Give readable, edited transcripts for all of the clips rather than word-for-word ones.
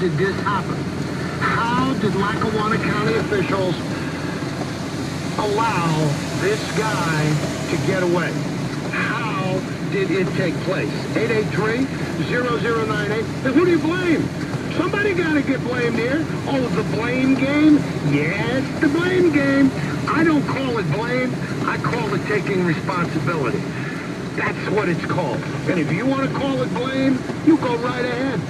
did this happen? How did Lakawanna County officials allow this guy to get away? How did it take place? 883-0098. Hey, who do you blame? Somebody got to get blamed here. Oh, the blame game? Yes, the blame game. I don't call it blame. I call it taking responsibility. That's what it's called. And if you want to call it blame, you go right ahead.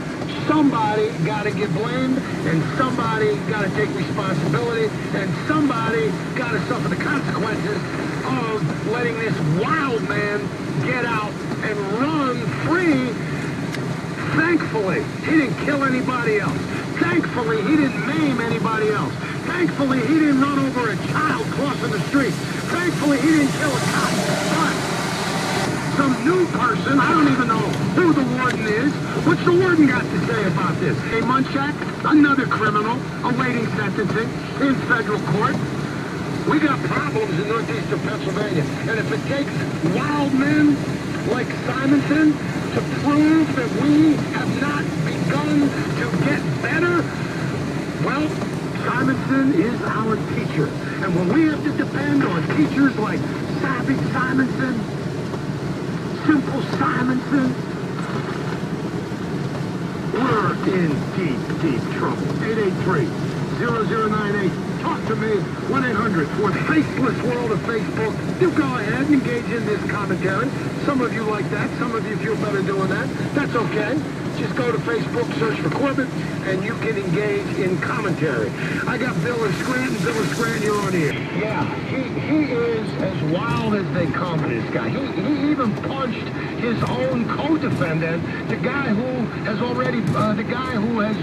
Somebody got to get blamed, and somebody got to take responsibility, and somebody got to suffer the consequences of letting this wild man get out and run free. Thankfully, he didn't kill anybody else. Thankfully, he didn't maim anybody else. Thankfully, he didn't run over a child crossing the street. Thankfully, he didn't kill a cop. But some new person, I don't even know who the warden is. What's the warden got to say about this? A Munchak, another criminal, awaiting sentencing in federal court. We got problems in northeastern Pennsylvania. And if it takes wild men like Simonson to prove that we have not begun to get better, well, Simonson is our teacher. And when we have to depend on teachers like Savage Simonson, Simple Simonson, we're in deep, deep trouble. 883-0098. Talk to me. 1-800 for the faceless world of Facebook. You go ahead and engage in this commentary. Some of you like that. Some of you feel better doing that. That's okay. Just go to Facebook, search for Corbett, and you can engage in commentary. I got Bill in Scranton. Bill in Scranton, you're on here. Yeah, he is as wild as they come, this guy. He even punched his own co-defendant, the guy who has already, the guy who has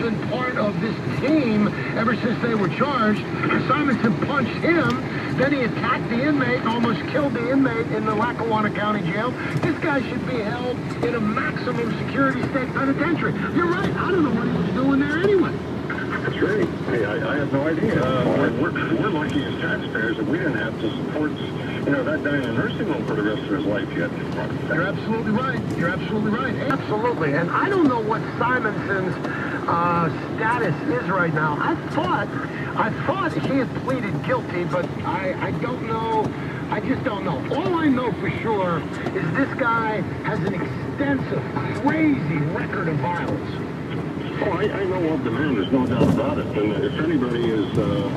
been part of this team ever since they were charged. Simonson punched him. Then he attacked the inmate, almost killed the inmate in the Lakawanna County Jail. This guy should be held in a maximum security state penitentiary. You're right. I don't know what he was doing there anyway. That's right. Hey, I have no idea. We're lucky as taxpayers that we didn't have to support, that guy in a nursing home for the rest of his life yet. You're absolutely right. You're absolutely right. Absolutely. And I don't know what Simonson's status is right now. I thought he had pleaded guilty, but I don't know. I just don't know. All I know for sure is this guy has an extensive, crazy record of violence. Oh, I know of the man. There's no doubt about it. And if anybody is, a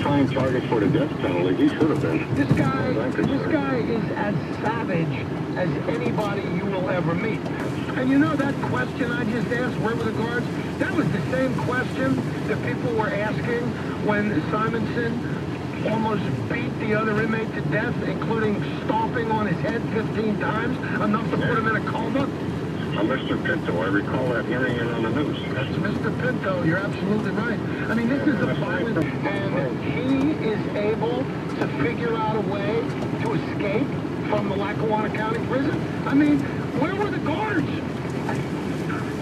prime target for the death penalty, he should have been. This guy is as savage as anybody you will ever meet. And you know that question I just asked, where were the guards? That was the same question that people were asking when Simonson almost beat the other inmate to death, including stomping on his head 15 times, enough to put him in a coma. Mr. Pinto, I recall that hearing it on the news. That's Mr. Pinto, you're absolutely right. I mean, this is a violent, and he is able to figure out a way to escape from the Lakawanna County prison. I mean, where were the guards?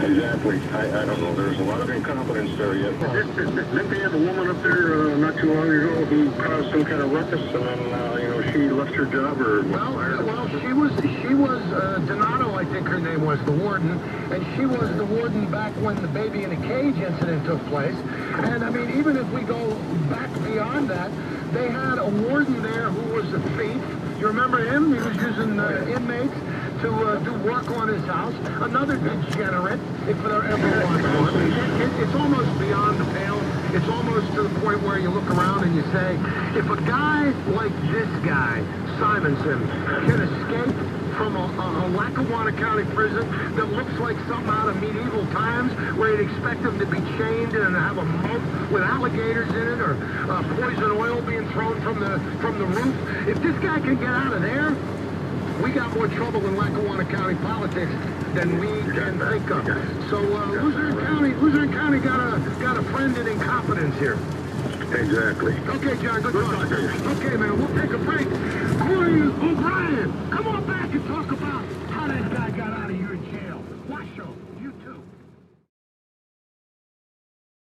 Exactly. I don't know. There's a lot of incompetence there yet. Didn't they have a woman up there not too long ago who caused some kind of ruckus, and then she left her job, or? Well, she was Donato, I think her name was, the warden, and she was the warden back when the baby in a cage incident took place. And I mean, even if we go back beyond that, they had a warden there who was a thief. You remember him? He was using inmates to do work on his house. Another degenerate, if there ever was one. It's almost beyond the pale. It's almost to the point where you look around and you say, if a guy like this guy, Simonson, can escape from a Lakawanna County prison that looks like something out of medieval times, where you'd expect him to be chained and have a moat with alligators in it, or poison oil being thrown from the roof. If this guy can get out of there, we got more trouble in Lakawanna County politics than we can think of. So Luzerne County got a friend in incompetence here. Exactly. Okay, John, good talk. Okay, man, we'll take a break. Corey O'Brien, come on back and talk about how that guy got out of your jail. Watch show.